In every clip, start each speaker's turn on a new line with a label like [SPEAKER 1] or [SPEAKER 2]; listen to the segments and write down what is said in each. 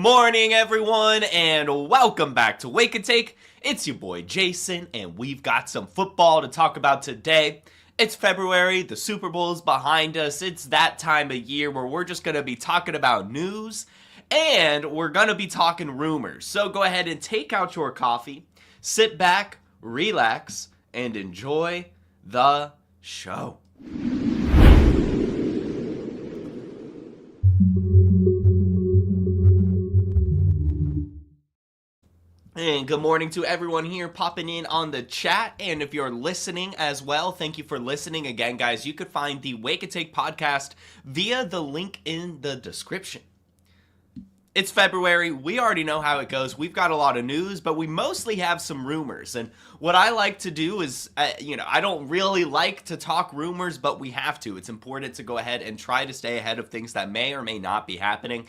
[SPEAKER 1] morning, everyone, and welcome back to Wake and Take. It's your boy Jason, and we've got some football to talk about today. It's February, the Super Bowl is behind us. It's that time of year where we're just going to be talking about news, and we're going to be talking rumors. So go ahead and take out your coffee, sit back, relax, and enjoy the show. And good morning to everyone here popping in on the chat. And if you're listening as well, thank you for listening. Again, guys, you could find the Wake and Take podcast via the link in the description. It's February. We already know how it goes. We've got a lot of news, but we mostly have some rumors. And what I like to do is, I don't really like to talk rumors, but we have to. It's important to go ahead and try to stay ahead of things that may or may not be happening.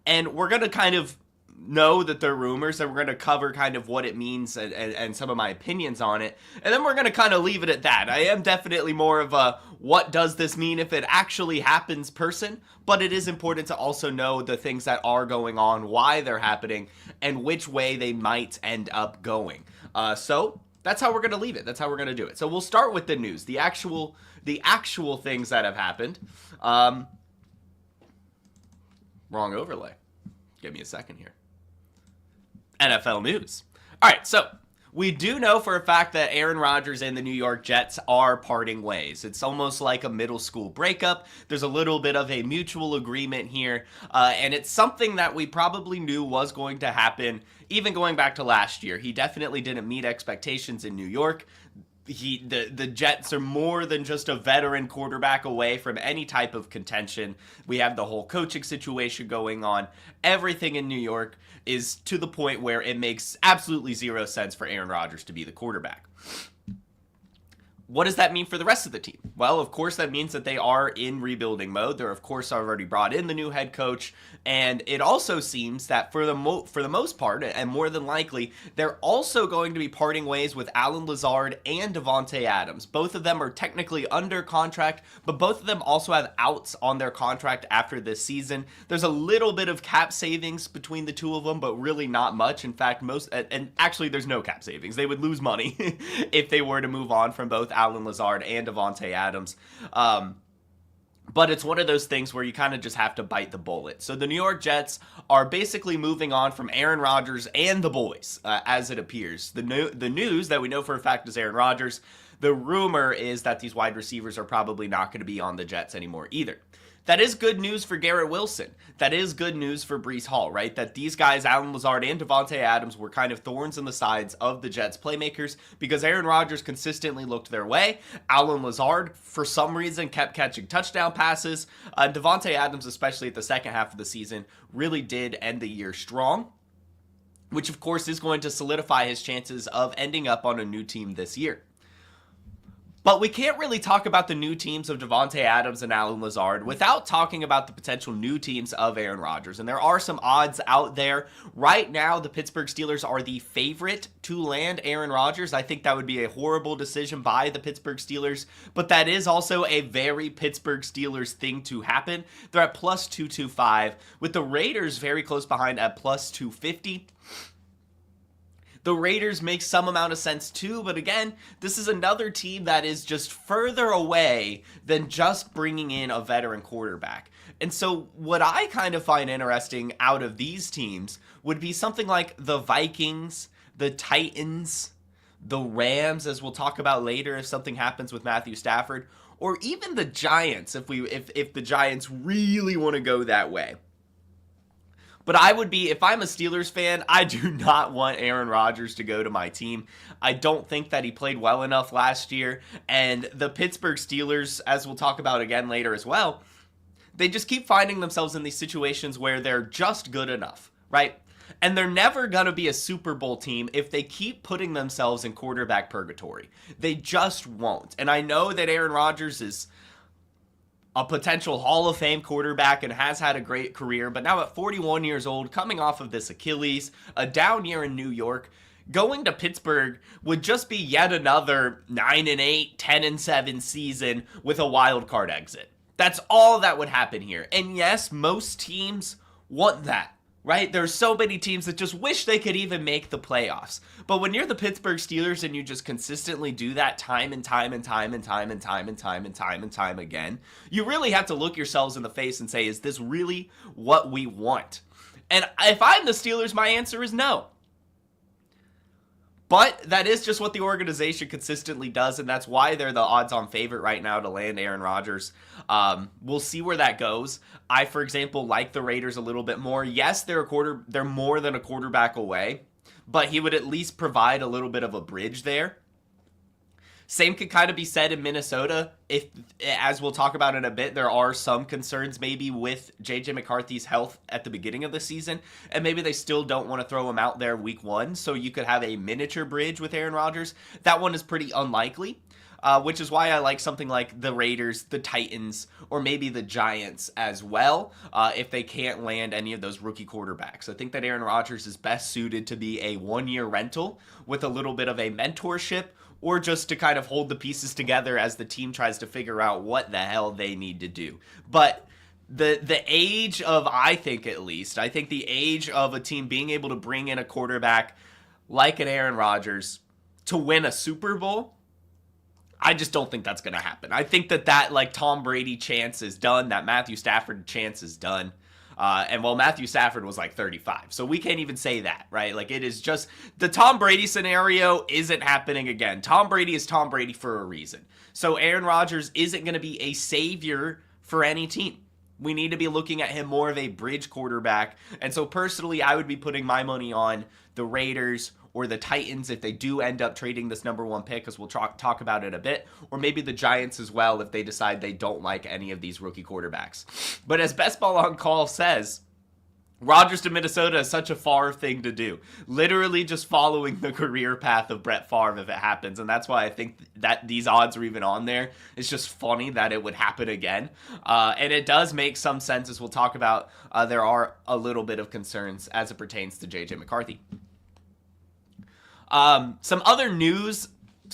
[SPEAKER 1] And we're going to kind of know that they're rumors, and we're going to cover kind of what it means and some of my opinions on it, and then we're going to kind of leave it at that. I am definitely more of a what does this mean if it actually happens person, but it is important to also know the things that are going on, why they're happening, and which way they might end up going. So that's how we're going to leave it. That's how we're going to do it. So we'll start with the news, the actual things that have happened. Wrong overlay. Give me a second here. NFL news. All right, so we do know for a fact that Aaron Rodgers and the New York Jets are parting ways. It's almost like a middle school breakup. There's a little bit of a mutual agreement here, and it's something that we probably knew was going to happen even going back to last year. He definitely didn't meet expectations in New York. The Jets are more than just a veteran quarterback away from any type of contention. We have the whole coaching situation going on. Everything in New York is to the point where it makes absolutely zero sense for Aaron Rodgers to be the quarterback. What does that mean for the rest of the team? Well, of course, that means that they are in rebuilding mode. They're, of course, already brought in the new head coach. And it also seems that for the most part, and more than likely, they're also going to be parting ways with Allen Lazard and Davante Adams. Both of them are technically under contract, but both of them also have outs on their contract after this season. There's a little bit of cap savings between the two of them, but really not much. In fact, there's no cap savings. They would lose money if they were to move on from both Allen Lazard and Davante Adams. But it's one of those things where you kind of just have to bite the bullet. So the New York Jets are basically moving on from Aaron Rodgers and the boys, as it appears. The news that we know for a fact is Aaron Rodgers. The rumor is that these wide receivers are probably not going to be on the Jets anymore either. That is good news for Garrett Wilson. That is good news for Breece Hall, right? That these guys, Allen Lazard and Davante Adams, were kind of thorns in the sides of the Jets playmakers because Aaron Rodgers consistently looked their way. Allen Lazard, for some reason, kept catching touchdown passes. Davante Adams, especially at the second half of the season, really did end the year strong, which of course is going to solidify his chances of ending up on a new team this year. But we can't really talk about the new teams of Davante Adams and Allen Lazard without talking about the potential new teams of Aaron Rodgers. And there are some odds out there. Right now, the Pittsburgh Steelers are the favorite to land Aaron Rodgers. I think that would be a horrible decision by the Pittsburgh Steelers, but that is also a very Pittsburgh Steelers thing to happen. They're at plus 225, with the Raiders very close behind at plus 250. The Raiders make some amount of sense too, but again, this is another team that is just further away than just bringing in a veteran quarterback. And so what I kind of find interesting out of these teams would be something like the Vikings, the Titans, the Rams, as we'll talk about later if something happens with Matthew Stafford, or even the Giants if the Giants really want to go that way. But if I'm a Steelers fan, I do not want Aaron Rodgers to go to my team. I don't think that he played well enough last year. And the Pittsburgh Steelers, as we'll talk about again later as well, they just keep finding themselves in these situations where they're just good enough, right? And they're never going to be a Super Bowl team if they keep putting themselves in quarterback purgatory. They just won't. And I know that Aaron Rodgers is a potential Hall of Fame quarterback and has had a great career, but now at 41 years old, coming off of this Achilles, a down year in New York, going to Pittsburgh would just be yet another 9-8, 10-7 season with a wild card exit. That's all that would happen here. And yes, most teams want that. right? There's so many teams that just wish they could even make the playoffs. But when you're the Pittsburgh Steelers and you just consistently do that time and time and time and time and time and time and time and time again, you really have to look yourselves in the face and say, is this really what we want? And if I'm the Steelers, my answer is no. But that is just what the organization consistently does, and that's why they're the odds-on favorite right now to land Aaron Rodgers. We'll see where that goes. I, for example, like the Raiders a little bit more. Yes, they're more than a quarterback away, but he would at least provide a little bit of a bridge there. Same could kind of be said in Minnesota. If, as we'll talk about in a bit, there are some concerns maybe with J.J. McCarthy's health at the beginning of the season, and maybe they still don't want to throw him out there week one, so you could have a miniature bridge with Aaron Rodgers. That one is pretty unlikely, which is why I like something like the Raiders, the Titans, or maybe the Giants as well, if they can't land any of those rookie quarterbacks. I think that Aaron Rodgers is best suited to be a one-year rental with a little bit of a mentorship, or just to kind of hold the pieces together as the team tries to figure out what the hell they need to do. But the age of, I think the age of a team being able to bring in a quarterback like an Aaron Rodgers to win a Super Bowl, I just don't think that's going to happen. I think that like Tom Brady chance is done, that Matthew Stafford chance is done. And Matthew Stafford was like 35. So we can't even say that, right? Like, it is just, the Tom Brady scenario isn't happening again. Tom Brady is Tom Brady for a reason. So Aaron Rodgers isn't going to be a savior for any team. We need to be looking at him more of a bridge quarterback. And so personally, I would be putting my money on the Raiders or the Titans if they do end up trading this number one pick, because we'll talk about it a bit, or maybe the Giants as well if they decide they don't like any of these rookie quarterbacks. But as Best Ball on Call says, Rodgers to Minnesota is such a far thing to do. Literally just following the career path of Brett Favre if it happens, and that's why I think that these odds are even on there. It's just funny that it would happen again. And it does make some sense, as we'll talk about. There are a little bit of concerns as it pertains to J.J. McCarthy. Some other news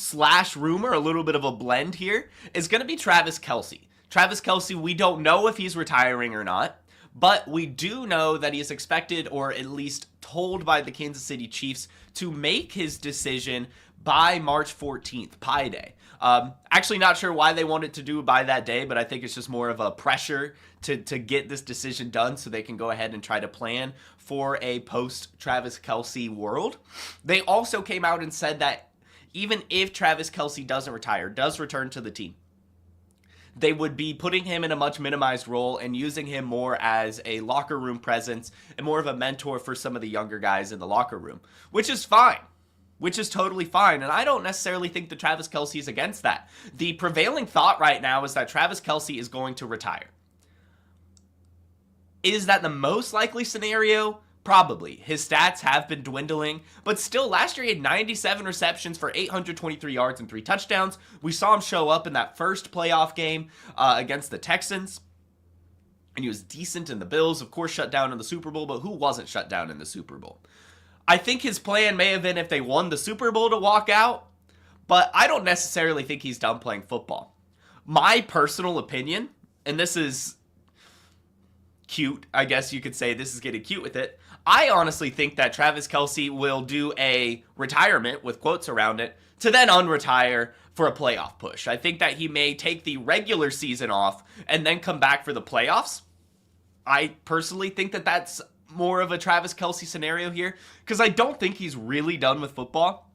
[SPEAKER 1] / rumor, a little bit of a blend here, is going to be Travis Kelce. Travis Kelce, we don't know if he's retiring or not, but we do know that he is expected, or at least told by the Kansas City Chiefs, to make his decision by March 14th, Pi Day. Actually not sure why they wanted to do it by that day, but I think it's just more of a pressure to get this decision done so they can go ahead and try to plan for a post-Travis Kelce world. They also came out and said that even if Travis Kelce doesn't retire, does return to the team, they would be putting him in a much minimized role and using him more as a locker room presence and more of a mentor for some of the younger guys in the locker room, which is fine. Which is totally fine, and I don't necessarily think that Travis Kelce is against that. The prevailing thought right now is that Travis Kelce is going to retire. Is that the most likely scenario? Probably. His stats have been dwindling, but still, last year he had 97 receptions for 823 yards and 3 touchdowns. We saw him show up in that first playoff game against the Texans, and he was decent in the Bills. Of course, shut down in the Super Bowl, but who wasn't shut down in the Super Bowl? I think his plan may have been, if they won the Super Bowl, to walk out, but I don't necessarily think he's done playing football. My personal opinion, and this is cute, I guess you could say, this is getting cute with it, I honestly think that Travis Kelce will do a retirement, with quotes around it, to then unretire for a playoff push. I think that he may take the regular season off and then come back for the playoffs. I personally think that that's more of a Travis Kelce scenario here, because I don't think he's really done with football.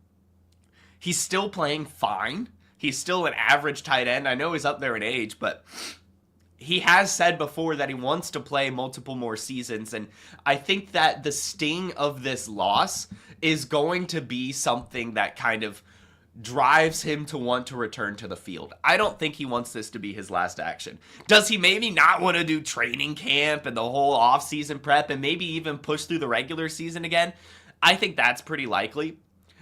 [SPEAKER 1] He's still playing fine. He's still an average tight end. I know he's up there in age, but he has said before that he wants to play multiple more seasons, and I think that the sting of this loss is going to be something that kind of drives him to want to return to the field. I don't think he wants this to be his last action. Does he maybe not want to do training camp and the whole offseason prep and maybe even push through the regular season again? I think that's pretty likely.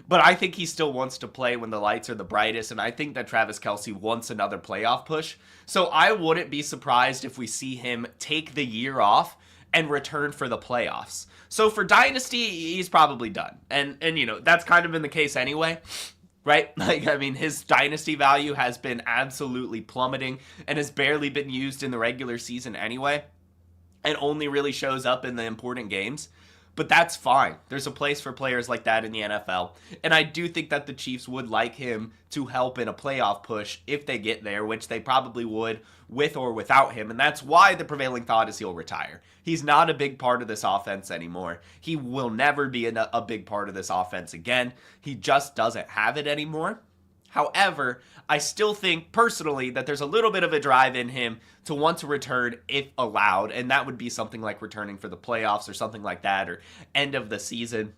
[SPEAKER 1] But I think he still wants to play when the lights are the brightest, and I think that Travis Kelce wants another playoff push. So I wouldn't be surprised if we see him take the year off and return for the playoffs. So for Dynasty, he's probably done. And you know, that's kind of been the case anyway. Right? Like, I mean, his dynasty value has been absolutely plummeting and has barely been used in the regular season anyway. and only really shows up in the important games. But that's fine. There's a place for players like that in the NFL. And I do think that the Chiefs would like him to help in a playoff push if they get there, which they probably would with or without him. And that's why the prevailing thought is he'll retire. He's not a big part of this offense anymore. He will never be a big part of this offense again. He just doesn't have it anymore. However, I still think personally that there's a little bit of a drive in him to want to return if allowed, and that would be something like returning for the playoffs or something like that, or end of the season.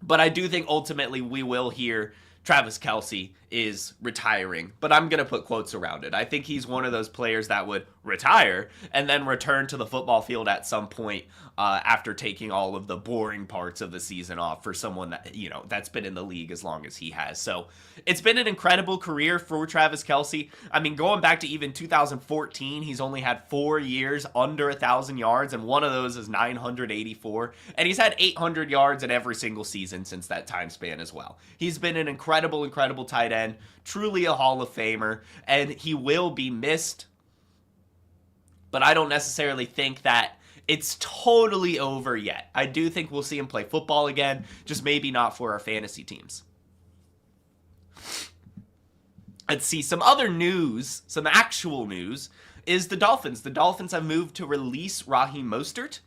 [SPEAKER 1] But I do think ultimately we will hear Travis Kelce is retiring, but I'm going to put quotes around it. I think he's one of those players that would retire and then return to the football field at some point after taking all of the boring parts of the season off for someone that, you know, that's been in the league as long as he has. So it's been an incredible career for Travis Kelce. I mean, going back to even 2014, he's only had 4 years under 1,000 yards, and one of those is 984, and he's had 800 yards in every single season since that time span as well. He's been an incredible tight end, truly a Hall of Famer, and he will be missed. But I don't necessarily think that it's totally over yet. I do think we'll see him play football again, just maybe not for our fantasy teams. Let's see, some other news, some actual news, is the Dolphins. The Dolphins have moved to release Raheem Mostert.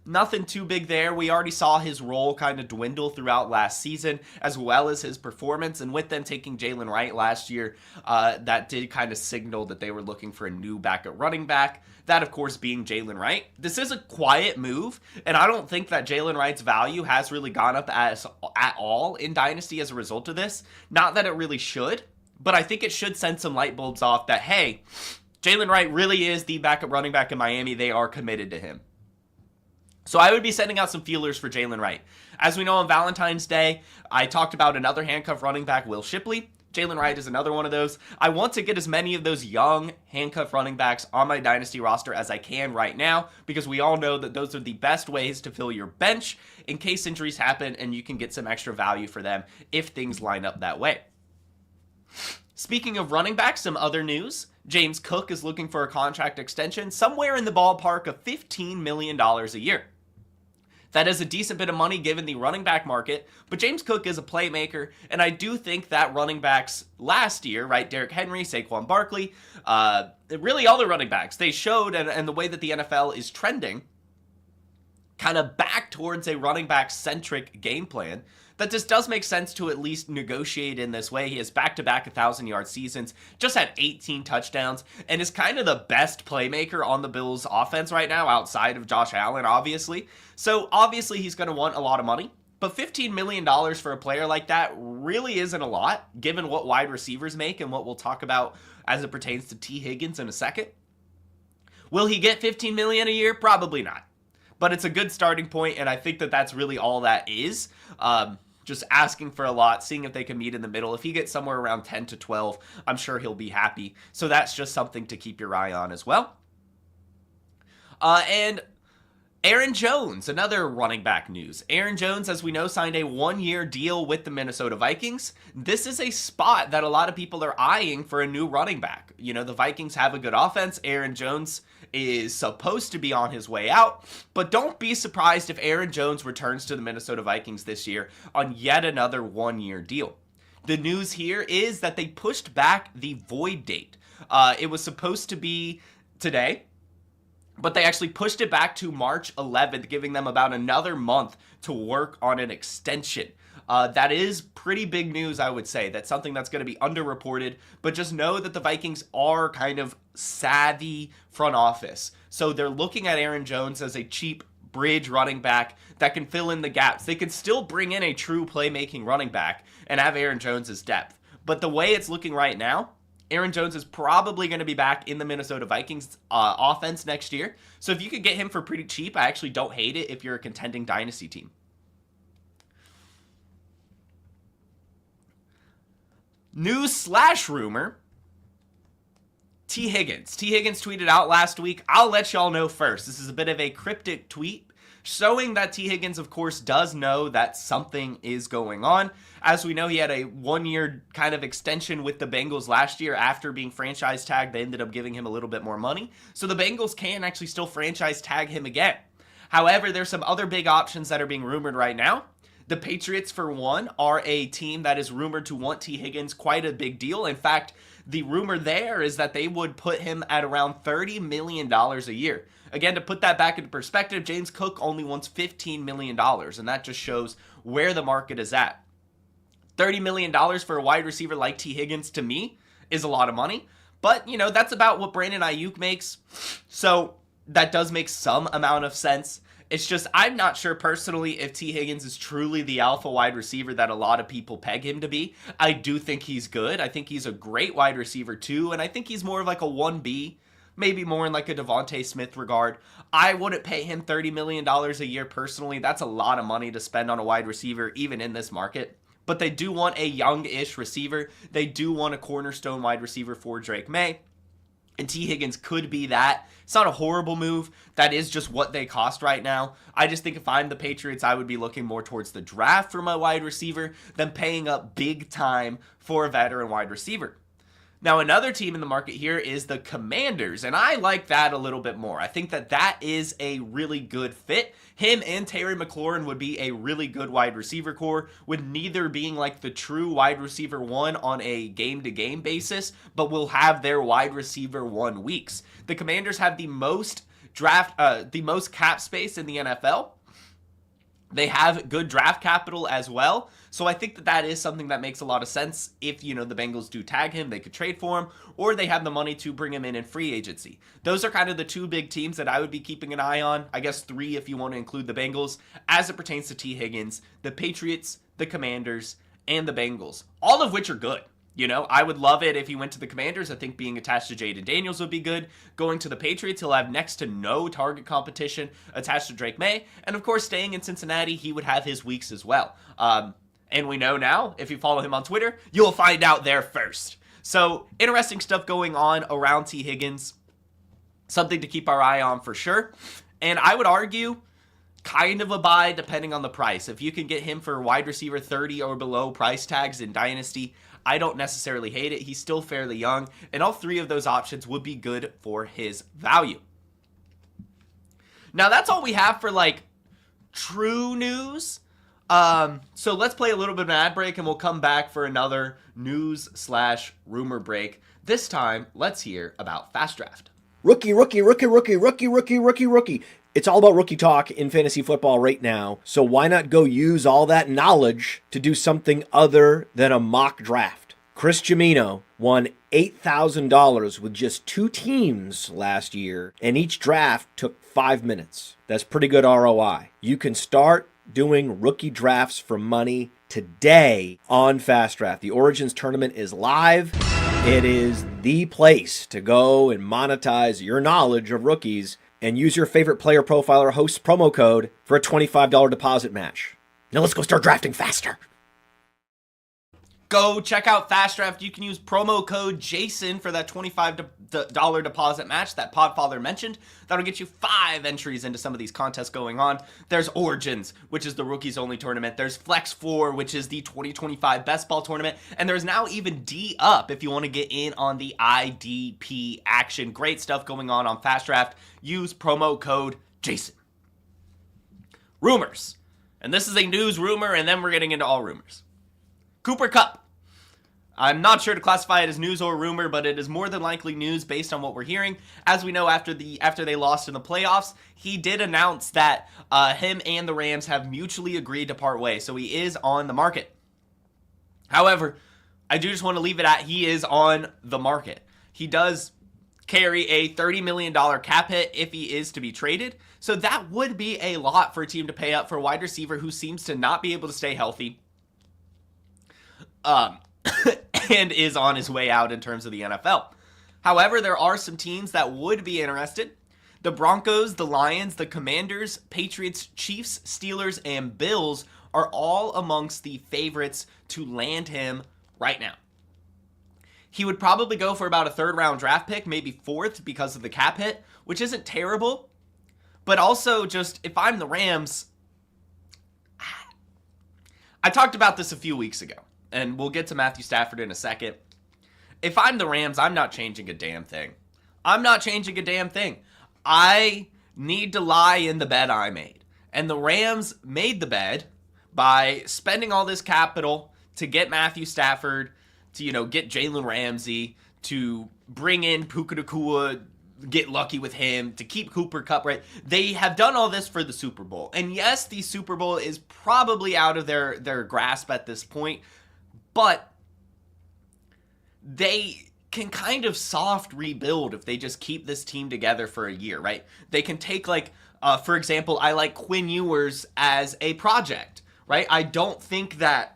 [SPEAKER 1] Nothing too big there. We already saw his role kind of dwindle throughout last season, as well as his performance. And with them taking Jalen Wright last year, that did kind of signal that they were looking for a new backup running back. That, of course, being Jalen Wright. This is a quiet move, and I don't think that Jalen Wright's value has really gone up at all in Dynasty as a result of this. Not that it really should, but I think it should send some light bulbs off that, hey, Jalen Wright really is the backup running back in Miami. They are committed to him. So I would be sending out some feelers for Jalen Wright. As we know, on Valentine's Day, I talked about another handcuff running back, Will Shipley. Jalen Wright is another one of those. I want to get as many of those young handcuff running backs on my Dynasty roster as I can right now, because we all know that those are the best ways to fill your bench in case injuries happen, and you can get some extra value for them if things line up that way. Speaking of running backs, some other news. James Cook is looking for a contract extension somewhere in the ballpark of $15 million a year. That is a decent bit of money given the running back market, but James Cook is a playmaker, and I do think that running backs last year, right, Derrick Henry, Saquon Barkley, really all the running backs, they showed, and the way that the NFL is trending, kind of back towards a running back-centric game plan, that this does make sense to at least negotiate in this way. He has back-to-back 1,000-yard seasons, just had 18 touchdowns, and is kind of the best playmaker on the Bills' offense right now, outside of Josh Allen, obviously. So, obviously, he's going to want a lot of money, but $15 million for a player like that really isn't a lot, given what wide receivers make and what we'll talk about as it pertains to T. Higgins in a second. Will he get $15 million a year? Probably not. But it's a good starting point, and I think that that's really all that is. Just asking for a lot, seeing if they can meet in the middle. If he gets somewhere around 10 to 12, I'm sure he'll be happy. So that's just something to keep your eye on as well. And Aaron Jones, another running back news. Aaron Jones, as we know, signed a 1-year deal with the Minnesota Vikings. This is a spot that a lot of people are eyeing for a new running back. You know, the Vikings have a good offense. Aaron Jones is supposed to be on his way out, but don't be surprised if Aaron Jones returns to the Minnesota Vikings this year on yet another 1-year deal. The news here is that they pushed back the void date. It was supposed to be today, but they actually pushed it back to March 11th, giving them about another month to work on an extension. That is pretty big news, I would say. That's something that's going to be underreported, but just know that the Vikings are kind of savvy front office. So they're looking at Aaron Jones as a cheap bridge running back that can fill in the gaps. They could still bring in a true playmaking running back and have Aaron Jones' depth. But the way it's looking right now, Aaron Jones is probably going to be back in the Minnesota Vikings offense next year. So if you could get him for pretty cheap, I actually don't hate it if you're a contending dynasty team. News/rumor, T. Higgins. T. Higgins tweeted out last week, I'll let y'all know first. This is a bit of a cryptic tweet showing that T. Higgins, of course, does know that something is going on. As we know, he had a 1-year kind of extension with the Bengals last year after being franchise tagged. They ended up giving him a little bit more money. So the Bengals can actually still franchise tag him again. However, there's some other big options that are being rumored right now. The Patriots, for one, are a team that is rumored to want T. Higgins quite a big deal. In fact, the rumor there is that they would put him at around $30 million a year. Again, to put that back into perspective, James Cook only wants $15 million, and that just shows where the market is at. $30 million for a wide receiver like T. Higgins, to me, is a lot of money. But, you know, that's about what Brandon Ayuk makes. So that does make some amount of sense. It's just, I'm not sure personally if T. Higgins is truly the alpha wide receiver that a lot of people peg him to be. I do think he's good. I think he's a great wide receiver too, and I think he's more of like a 1B, maybe more in like a Devontae Smith regard. I wouldn't pay him $30 million a year personally. That's a lot of money to spend on a wide receiver, even in this market. But they do want a young-ish receiver. They do want a cornerstone wide receiver for Drake May. And T. Higgins could be that. It's not a horrible move. That is just what they cost right now. I just think if I'm the Patriots, I would be looking more towards the draft for my wide receiver than paying up big time for a veteran wide receiver. Now, another team in the market here is the Commanders, and I like that a little bit more. I think that that is a really good fit. Him and Terry McLaurin would be a really good wide receiver core, with neither being like the true wide receiver one on a game-to-game basis, but will have their wide receiver 1 weeks. The Commanders have the most cap space in the NFL. They have good draft capital as well. So I think that that is something that makes a lot of sense. If, you know, the Bengals do tag him, they could trade for him, or they have the money to bring him in free agency. Those are kind of the two big teams that I would be keeping an eye on. I guess 3 if you want to include the Bengals, as it pertains to T. Higgins, the Patriots, the Commanders, and the Bengals, all of which are good. You know, I would love it if he went to the Commanders. I think being attached to Jaden Daniels would be good. Going to the Patriots, he'll have next to no target competition attached to Drake May. And of course, staying in Cincinnati, he would have his weeks as well. And we know now, if you follow him on Twitter, you'll find out there first. So, interesting stuff going on around T. Higgins. Something to keep our eye on for sure. And I would argue, kind of a buy depending on the price. If you can get him for wide receiver 30 or below price tags in Dynasty, I don't necessarily hate it. He's still fairly young, and all 3 of those options would be good for his value. Now, that's all we have for, like, true news. So let's play a little bit of an ad break, and we'll come back for another news/rumor break. This time, let's hear about Fast Draft.
[SPEAKER 2] Rookie. It's all about rookie talk in fantasy football right now, so why not go use all that knowledge to do something other than a mock draft? Chris Jimino won $8,000 with just 2 teams last year, and each draft took 5 minutes. That's pretty good ROI. You can start doing rookie drafts for money today on Fast Draft. The Origins tournament is live. It is the place to go and monetize your knowledge of rookies and use your favorite Player Profiler host promo code for a $25 deposit match. Now let's go start drafting faster.
[SPEAKER 1] Go check out Fast Draft. You can use promo code JASON for that $25 deposit match that Podfather mentioned. That'll get you 5 entries into some of these contests going on. There's Origins, which is the rookies only tournament. There's Flex 4, which is the 2025 Best Ball tournament. And there's now even D Up if you want to get in on the IDP action. Great stuff going on Fast Draft. Use promo code JASON. Rumors. And this is a news rumor, and then we're getting into all rumors. Cooper Kupp. I'm not sure to classify it as news or rumor, but it is more than likely news based on what we're hearing. As we know, after they lost in the playoffs, he did announce that him and the Rams have mutually agreed to part ways, so he is on the market. However, I do just want to leave it at he is on the market. He does carry a $30 million cap hit if he is to be traded, so that would be a lot for a team to pay up for a wide receiver who seems to not be able to stay healthy. And is on his way out in terms of the NFL. However, there are some teams that would be interested. The Broncos, the Lions, the Commanders, Patriots, Chiefs, Steelers, and Bills are all amongst the favorites to land him right now. He would probably go for about a 3rd round draft pick, maybe 4th because of the cap hit, which isn't terrible. But also, just if I'm the Rams, I talked about this a few weeks ago, and we'll get to Matthew Stafford in a second. If I'm the Rams, I'm not changing a damn thing. I'm not changing a damn thing. I need to lie in the bed I made. And the Rams made the bed by spending all this capital to get Matthew Stafford, to, get Jalen Ramsey, to bring in Puka Nacua, get lucky with him, to keep Cooper Kupp, right? They have done all this for the Super Bowl. And yes, the Super Bowl is probably out of their grasp at this point, but they can kind of soft rebuild if they just keep this team together for a year, right? They can take, for example, I like Quinn Ewers as a project, right? I don't think that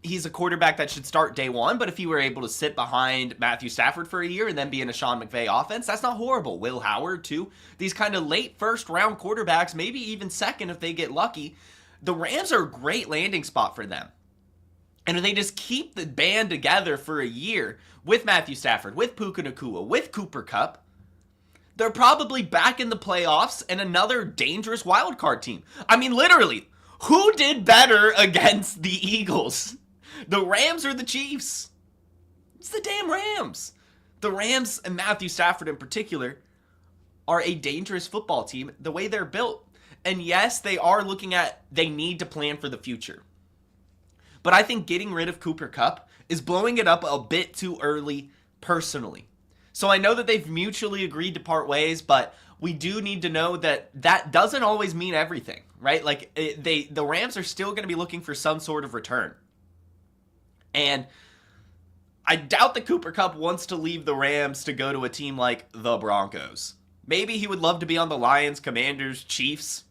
[SPEAKER 1] he's a quarterback that should start day one, but if he were able to sit behind Matthew Stafford for a year and then be in a Sean McVay offense, that's not horrible. Will Howard, too. These kind of late first-round quarterbacks, maybe even second if they get lucky. The Rams are a great landing spot for them. And if they just keep the band together for a year with Matthew Stafford, with Puka Nacua, with Cooper Kupp, they're probably back in the playoffs and another dangerous wildcard team. I mean, literally, who did better against the Eagles? The Rams or the Chiefs? It's the damn Rams. The Rams, and Matthew Stafford in particular, are a dangerous football team the way they're built. And yes, they need to plan for the future. But I think getting rid of Cooper Kupp is blowing it up a bit too early personally. So I know that they've mutually agreed to part ways, but we do need to know that that doesn't always mean everything, right? The Rams are still going to be looking for some sort of return. And I doubt that Cooper Kupp wants to leave the Rams to go to a team like the Broncos. Maybe he would love to be on the Lions, Commanders, Chiefs,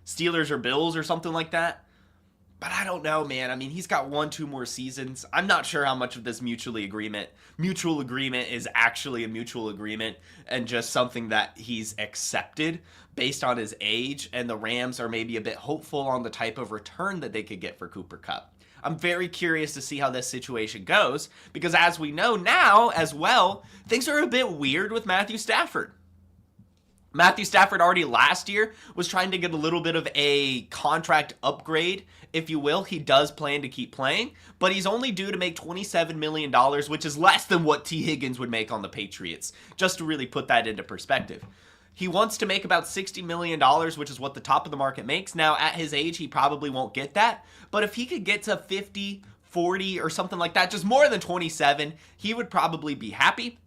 [SPEAKER 1] Steelers, or Bills or something like that. But I don't know, man. I mean, he's got 1-2 more seasons. I'm not sure how much of this mutual agreement is actually a mutual agreement and just something that he's accepted based on his age. And the Rams are maybe a bit hopeful on the type of return that they could get for Cooper Kupp. I'm very curious to see how this situation goes because as we know now as well, things are a bit weird with Matthew Stafford. Matthew Stafford already last year was trying to get a little bit of a contract upgrade, if you will. He does plan to keep playing, but he's only due to make $27 million, which is less than what T. Higgins would make on the Patriots, just to really put that into perspective. He wants to make about $60 million, which is what the top of the market makes. Now, at his age, he probably won't get that, but if he could get to 50, 40, or something like that, just more than 27, he would probably be happy.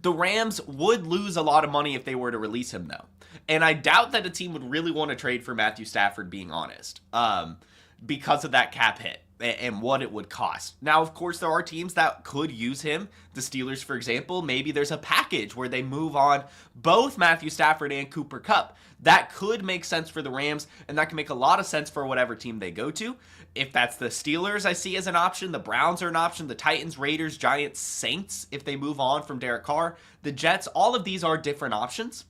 [SPEAKER 1] The Rams would lose a lot of money if they were to release him, though. And I doubt that a team would really want to trade for Matthew Stafford, being honest, because of that cap hit and what it would cost. Now, of course, there are teams that could use him. The Steelers, for example, maybe there's a package where they move on both Matthew Stafford and Cooper Kupp. That could make sense for the Rams, and that can make a lot of sense for whatever team they go to. If that's the Steelers, I see as an option. The Browns are an option. The Titans, Raiders, Giants, Saints, if they move on from Derek Carr. The Jets, all of these are different options.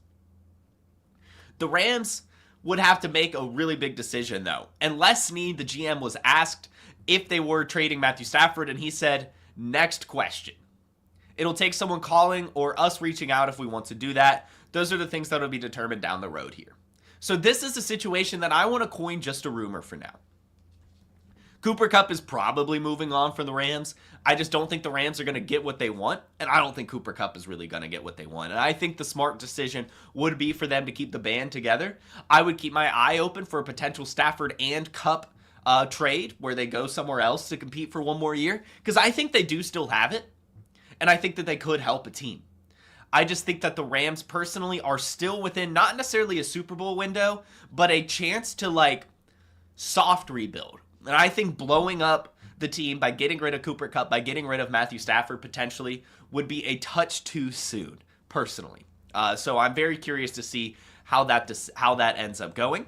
[SPEAKER 1] The Rams would have to make a really big decision, though. And Les Snead, the GM, was asked if they were trading Matthew Stafford, and he said, next question. It'll take someone calling or us reaching out if we want to do that. Those are the things that will be determined down the road here. So this is a situation that I want to coin just a rumor for now. Cooper Kupp is probably moving on from the Rams. I just don't think the Rams are going to get what they want, and I don't think Cooper Kupp is really going to get what they want. And I think the smart decision would be for them to keep the band together. I would keep my eye open for a potential Stafford and Kupp trade where they go somewhere else to compete for one more year, because I think they do still have it, and I think that they could help a team. I just think that the Rams personally are still within not necessarily a Super Bowl window, but a chance to soft rebuild. And I think blowing up the team by getting rid of Cooper Kupp, by getting rid of Matthew Stafford potentially, would be a touch too soon, personally. So I'm very curious to see how that ends up going.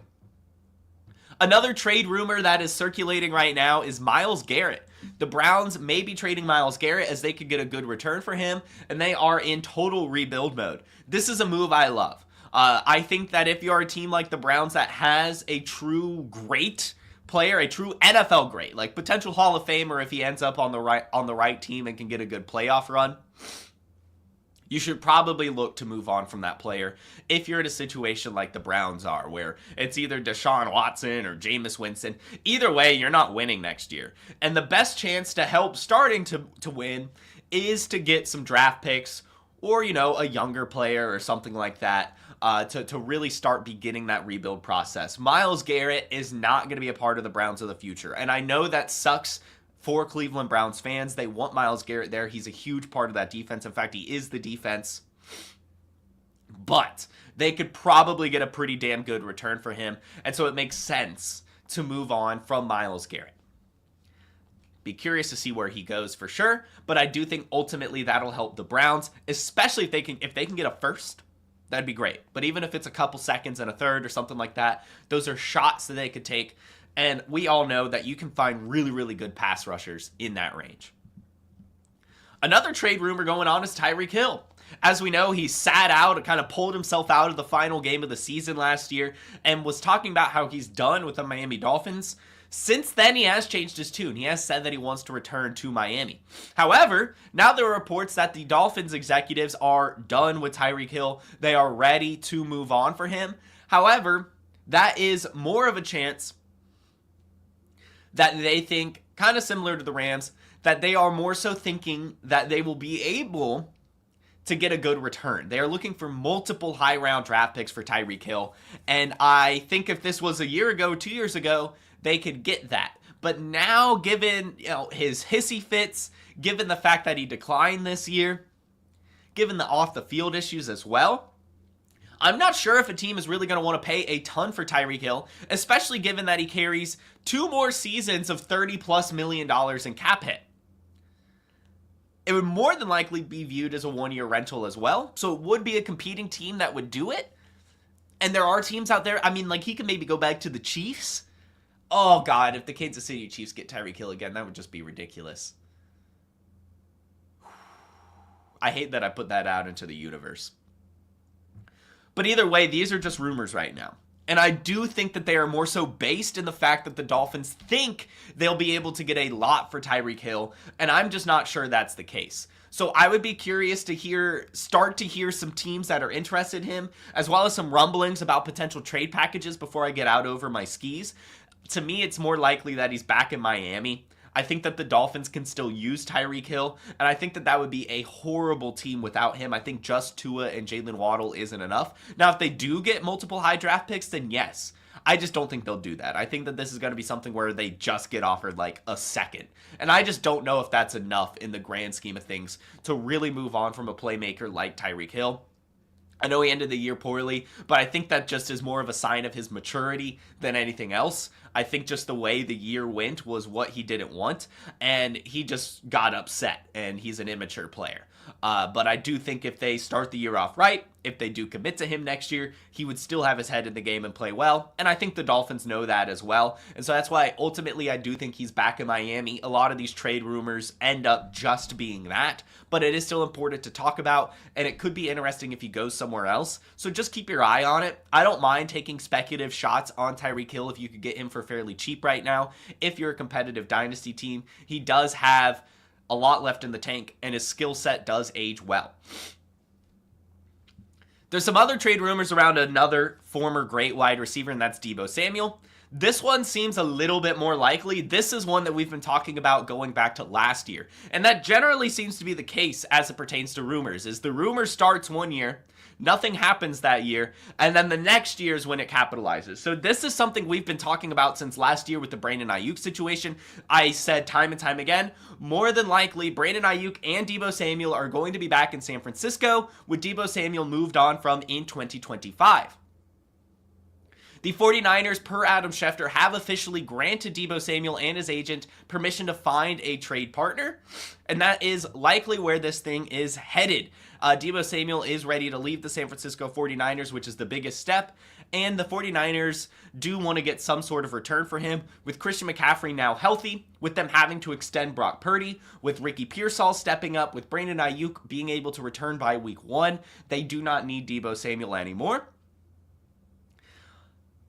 [SPEAKER 1] Another trade rumor that is circulating right now is Myles Garrett. The Browns may be trading Myles Garrett as they could get a good return for him, and they are in total rebuild mode. This is a move I love. I think that if you're a team like the Browns that has a true great player, a true NFL great, like potential Hall of Famer if he ends up on the right team and can get a good playoff run, you should probably look to move on from that player if you're in a situation like the Browns are, where it's either Deshaun Watson or Jameis Winston. Either way, you're not winning next year. And the best chance to help starting to win is to get some draft picks or, a younger player or something like that to really start beginning that rebuild process. Myles Garrett is not going to be a part of the Browns of the future. And I know that sucks for Cleveland Browns fans. They want Myles Garrett there. He's a huge part of that defense. In fact, he is the defense. But they could probably get a pretty damn good return for him. And so it makes sense to move on from Myles Garrett. Be curious to see where he goes for sure. But I do think ultimately that'll help the Browns, especially if they can get a first. That'd be great. But even if it's a couple seconds and a third or something like that, those are shots that they could take. And we all know that you can find really, really good pass rushers in that range. Another trade rumor going on is Tyreek Hill. As we know, he sat out and kind of pulled himself out of the final game of the season last year and was talking about how he's done with the Miami Dolphins. Since then, he has changed his tune. He has said that he wants to return to Miami. However, now there are reports that the Dolphins executives are done with Tyreek Hill. They are ready to move on for him. However, that is more of a chance that they think, kind of similar to the Rams, that they are more so thinking that they will be able to get a good return. They are looking for multiple high-round draft picks for Tyreek Hill, and I think if this was a year ago, 2 years ago, they could get that. But now, given his hissy fits, given the fact that he declined this year, given the off-the-field issues as well, I'm not sure if a team is really going to want to pay a ton for Tyreek Hill, especially given that he carries 2 more seasons of $30+ million in cap hit. It would more than likely be viewed as a 1-year rental as well, so it would be a competing team that would do it. And there are teams out there, he can maybe go back to the Chiefs. Oh God, if the Kansas City Chiefs get Tyreek Hill again, that would just be ridiculous. I hate that I put that out into the universe. But either way, these are just rumors right now. And I do think that they are more so based in the fact that the Dolphins think they'll be able to get a lot for Tyreek Hill, and I'm just not sure that's the case. So I would be curious to start to hear some teams that are interested in him, as well as some rumblings about potential trade packages before I get out over my skis. To me, it's more likely that he's back in Miami. I think that the Dolphins can still use Tyreek Hill, and I think that that would be a horrible team without him. I think just Tua and Jalen Waddle isn't enough. Now, if they do get multiple high draft picks, then yes. I just don't think they'll do that. I think that this is going to be something where they just get offered like a second. And I just don't know if that's enough in the grand scheme of things to really move on from a playmaker like Tyreek Hill. I know he ended the year poorly, but I think that just is more of a sign of his maturity than anything else. I think just the way the year went was what he didn't want, and he just got upset, and he's an immature player. But I do think if they start the year off right, if they do commit to him next year, he would still have his head in the game and play well. And I think the Dolphins know that as well. And so that's why ultimately I do think he's back in Miami. A lot of these trade rumors end up just being that. But it is still important to talk about. And it could be interesting if he goes somewhere else. So just keep your eye on it. I don't mind taking speculative shots on Tyreek Hill if you could get him for fairly cheap right now. If you're a competitive dynasty team, he does have a lot left in the tank, and his skill set does age well. There's some other trade rumors around another former great wide receiver, and that's Deebo Samuel. This one seems a little bit more likely. This is one that we've been talking about going back to last year, and that generally seems to be the case as it pertains to rumors, is the rumor starts one year, nothing happens that year, and then the next year is when it capitalizes. So this is something we've been talking about since last year with the Brandon Ayuk situation. I said time and time again, more than likely, Brandon Ayuk and Deebo Samuel are going to be back in San Francisco, with Deebo Samuel moved on from in 2025. The 49ers, per Adam Schefter, have officially granted Deebo Samuel and his agent permission to find a trade partner, and that is likely where this thing is headed. Deebo Samuel is ready to leave the San Francisco 49ers, which is the biggest step, and the 49ers do want to get some sort of return for him, with Christian McCaffrey now healthy, with them having to extend Brock Purdy, with Ricky Pearsall stepping up, with Brandon Ayuk being able to return by week 1. They do not need Deebo Samuel anymore.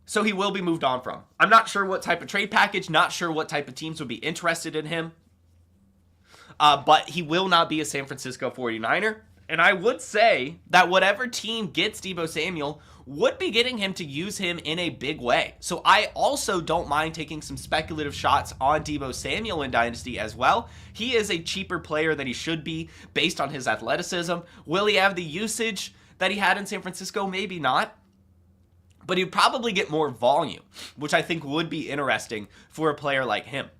[SPEAKER 1] So he will be moved on from. I'm not sure what type of trade package, not sure what type of teams would be interested in him. But he will not be a San Francisco 49er. And I would say that whatever team gets Deebo Samuel would be getting him to use him in a big way. So I also don't mind taking some speculative shots on Deebo Samuel in Dynasty as well. He is a cheaper player than he should be based on his athleticism. Will he have the usage that he had in San Francisco? Maybe not. But he'd probably get more volume, which I think would be interesting for a player like him.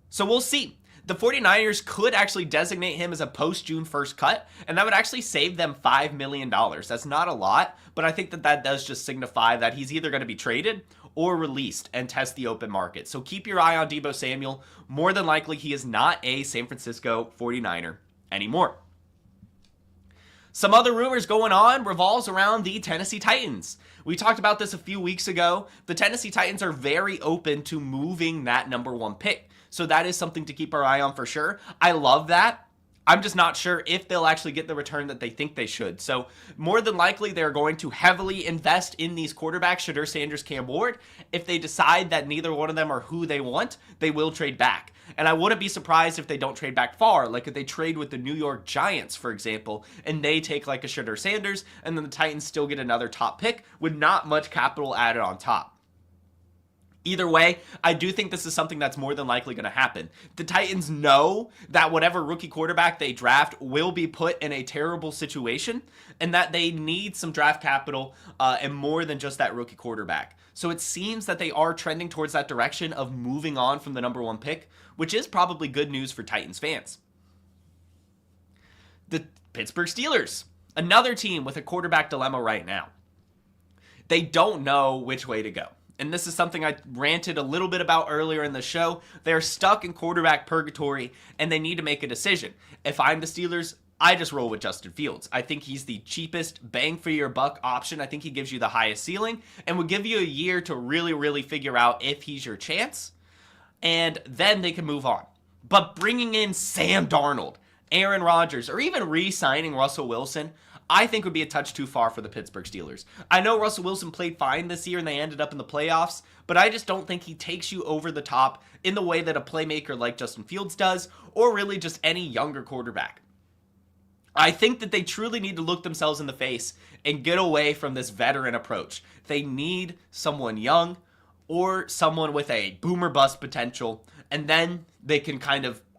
[SPEAKER 1] So we'll see. The 49ers could actually designate him as a post-June 1st cut, and that would actually save them $5 million. That's not a lot, but I think that that does just signify that he's either going to be traded or released and test the open market. So keep your eye on Deebo Samuel. More than likely, he is not a San Francisco 49er anymore. Some other rumors going on revolves around the Tennessee Titans. We talked about this a few weeks ago. The Tennessee Titans are very open to moving that number 1 pick. So that is something to keep our eye on for sure. I love that. I'm just not sure if they'll actually get the return that they think they should. So more than likely, they're going to heavily invest in these quarterbacks, Shedeur Sanders, Cam Ward. If they decide that neither one of them are who they want, they will trade back. And I wouldn't be surprised if they don't trade back far, like if they trade with the New York Giants, for example, and they take like a Shedeur Sanders, and then the Titans still get another top pick with not much capital added on top. Either way, I do think this is something that's more than likely going to happen. The Titans know that whatever rookie quarterback they draft will be put in a terrible situation, and that they need some draft capital and more than just that rookie quarterback. So it seems that they are trending towards that direction of moving on from the number 1 pick, which is probably good news for Titans fans. The Pittsburgh Steelers, another team with a quarterback dilemma right now. They don't know which way to go. And this is something I ranted a little bit about earlier in the show. They're stuck in quarterback purgatory, and they need to make a decision. If I'm the Steelers, I just roll with Justin Fields. I think he's the cheapest bang for your buck option. I think he gives you the highest ceiling and would give you a year to really, really figure out if he's your chance. And then they can move on. But bringing in Sam Darnold, Aaron Rodgers, or even re-signing Russell Wilson, I think would be a touch too far for the Pittsburgh Steelers. I know Russell Wilson played fine this year and they ended up in the playoffs, but I just don't think he takes you over the top in the way that a playmaker like Justin Fields does, or really just any younger quarterback. I think that they truly need to look themselves in the face and get away from this veteran approach. They need someone young or someone with a boomer bust potential, and then they can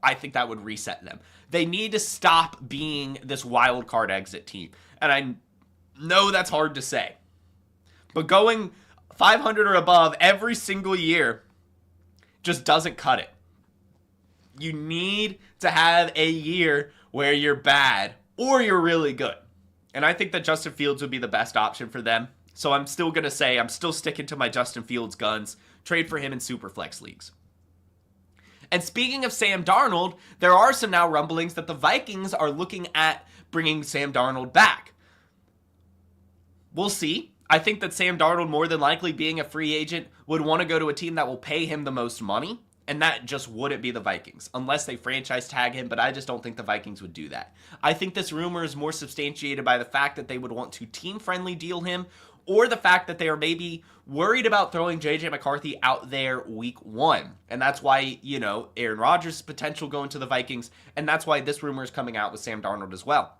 [SPEAKER 1] I think that would reset them. They need to stop being this wild card exit team. And I know that's hard to say. But going 500 or above every single year just doesn't cut it. You need to have a year where you're bad or you're really good. And I think that Justin Fields would be the best option for them. So I'm still going to say I'm still sticking to my Justin Fields guns. Trade for him in Superflex leagues. And speaking of Sam Darnold, there are some now rumblings that the Vikings are looking at bringing Sam Darnold back. We'll see. I think that Sam Darnold, more than likely being a free agent, would want to go to a team that will pay him the most money, and that just wouldn't be the Vikings, unless they franchise tag him, but I just don't think the Vikings would do that. I think this rumor is more substantiated by the fact that they would want to team-friendly deal him, or the fact that they are maybe worried about throwing J.J. McCarthy out there week 1. And that's why, Aaron Rodgers' potential going to the Vikings, and that's why this rumor is coming out with Sam Darnold as well.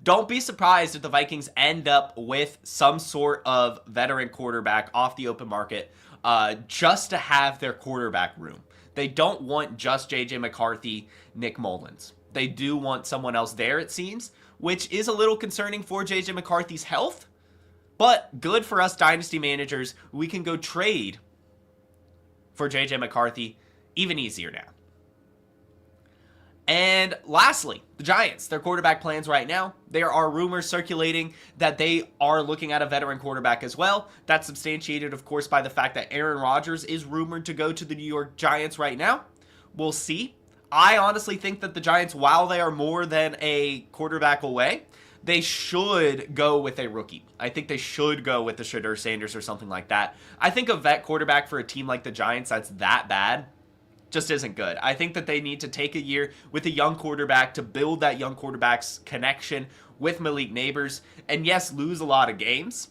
[SPEAKER 1] Don't be surprised if the Vikings end up with some sort of veteran quarterback off the open market just to have their quarterback room. They don't want just J.J. McCarthy, Nick Mullins. They do want someone else there, it seems, which is a little concerning for J.J. McCarthy's health. But good for us dynasty managers. We can go trade for J.J. McCarthy even easier now. And lastly, the Giants, their quarterback plans right now. There are rumors circulating that they are looking at a veteran quarterback as well. That's substantiated, of course, by the fact that Aaron Rodgers is rumored to go to the New York Giants right now. We'll see. I honestly think that the Giants, while they are more than a quarterback away, they should go with a rookie. I think they should go with the Shedeur Sanders or something like that. I think a vet quarterback for a team like the Giants that's that bad just isn't good. I think that they need to take a year with a young quarterback to build that young quarterback's connection with Malik Neighbors. And yes, lose a lot of games,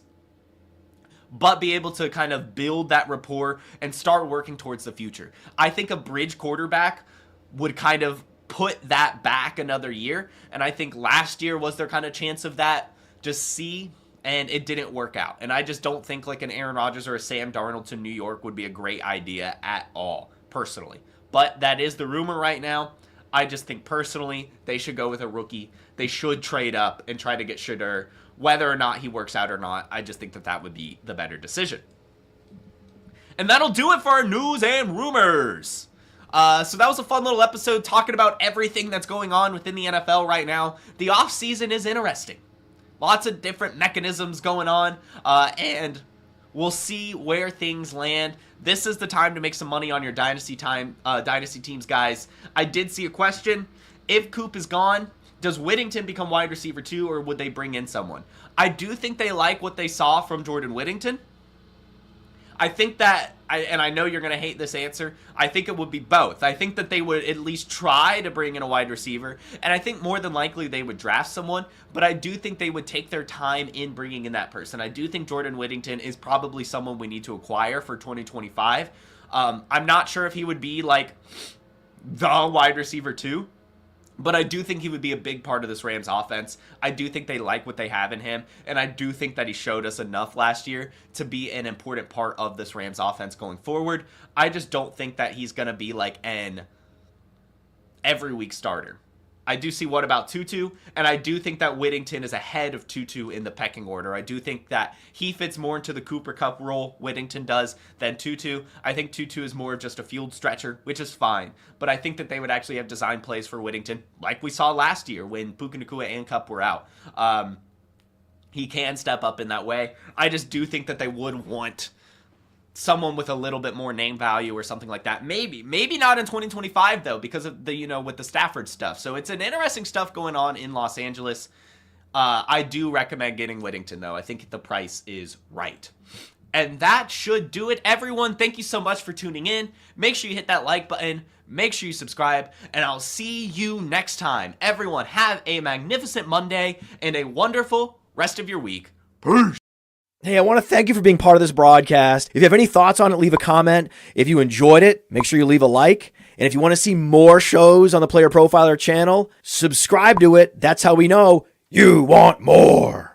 [SPEAKER 1] but be able to kind of build that rapport and start working towards the future. I think a bridge quarterback would kind of put that back another year. And I think last year was their kind of chance of that. Just see, and it didn't work out. And I just don't think like an Aaron Rodgers or a Sam Darnold to New York would be a great idea at all, personally. But that is the rumor right now. I just think personally they should go with a rookie. They should trade up and try to get Shedeur. Whether or not he works out or not, I just think that would be the better decision. And that'll do it for our news and rumors. So that was a fun little episode talking about everything that's going on within the NFL right now. The offseason is interesting. Lots of different mechanisms going on, and we'll see where things land. This is the time to make some money on your dynasty teams, guys. I did see a question. If Kupp is gone, does Whittington become wide receiver 2, or would they bring in someone? I do think they like what they saw from Jordan Whittington. I think that, and I know you're going to hate this answer, I think it would be both. I think that they would at least try to bring in a wide receiver, and I think more than likely they would draft someone, but I do think they would take their time in bringing in that person. I do think Jordan Whittington is probably someone we need to acquire for 2025. I'm not sure if he would be like the wide receiver 2, but I do think he would be a big part of this Rams offense. I do think they like what they have in him, and I do think that he showed us enough last year to be an important part of this Rams offense going forward. I just don't think that he's going to be like an every week starter. I do see what about Tutu, and I do think that Whittington is ahead of Tutu in the pecking order. I do think that he fits more into the Cooper Kupp role, Whittington does, than Tutu. I think Tutu is more of just a field stretcher, which is fine, but I think that they would actually have design plays for Whittington, like we saw last year when Puka Nacua and Kupp were out. He can step up in that way. I just do think that they would want someone with a little bit more name value or something like that. Maybe not in 2025 though, because of the, with the Stafford stuff. So it's an interesting stuff going on in Los Angeles. I do recommend getting Whittington though. I think the price is right. And that should do it, everyone. Thank you so much for tuning in. Make sure you hit that like button. Make sure you subscribe, and I'll see you next time. Everyone, have a magnificent Monday and a wonderful rest of your week. Peace.
[SPEAKER 2] Hey, I want to thank you for being part of this broadcast. If you have any thoughts on it, leave a comment. If you enjoyed it, make sure you leave a like. And if you want to see more shows on the Player Profiler channel, subscribe to it. That's how we know you want more.